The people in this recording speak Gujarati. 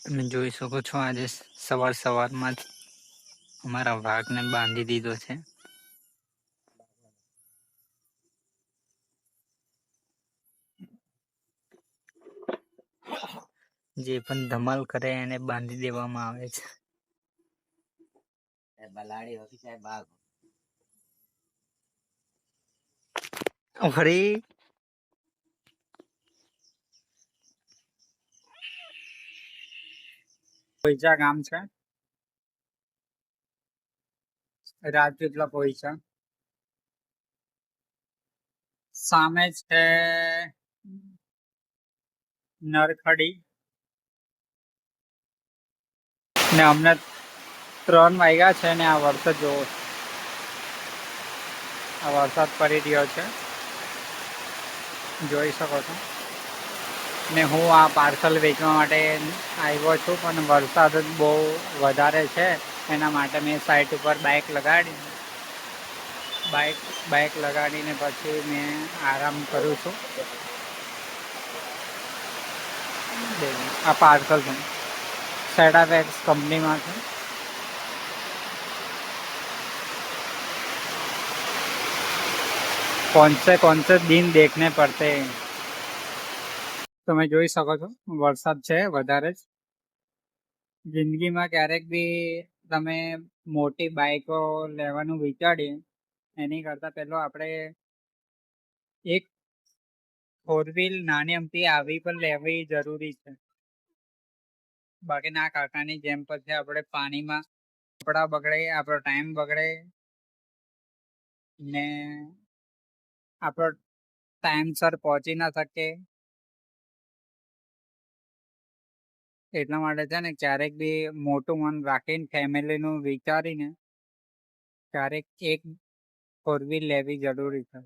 તમે જોઈ શકો છો આજે સવારમાં જ અમારા વાઘને બાંધી દીધો છે. જે પણ ધમાલ કરે એને બાંધી દેવામાં આવે છે. ફરી પોઈચા ગામ છે, રાજપીપળા પોઈચા. સામે છે નરખડી ને અમને 3 વાગ્યા છે ને આ વરસાદ જોવો, આ વરસાદ પડી રહ્યો છે, જોઈ શકો છો. ને હું આ પાર્સલ વેચવા માટે આવ્યો છું, પણ વરસાદ જ બહુ વધારે છે, એના માટે મેં સાઈડ ઉપર બાઇક લગાડીને પછી મેં આરામ કરું છું. આ પાર્સલ છે સેડાવેક્સ કંપનીમાં છે. कौन से दिन देखने પડતે. તમે જોઈ શકો છો વરસાદ છે વધારે જ. જિંદગીમાં ક્યારેક બી તમે મોટી બાઇકો લેવાનું વિચારીએ એની કરતા પહેલો આપણે એક 4 વ્હીલ નાની અમથી આવી પણ લેવી જરૂરી છે. બાકીના કાકાની જેમ પછી આપણે પાણીમાં કપડા બગડે, આપણો ટાઈમ બગડે ને આપણો ટાઈમસર પહોંચી ના શકે. એટલા માટે છે ને ક્યારેક બી મોટું મન રાખીને ફેમિલીનું વિચારીને ક્યારેક એક 4 વ્હીલ લેવી જરૂરી છે.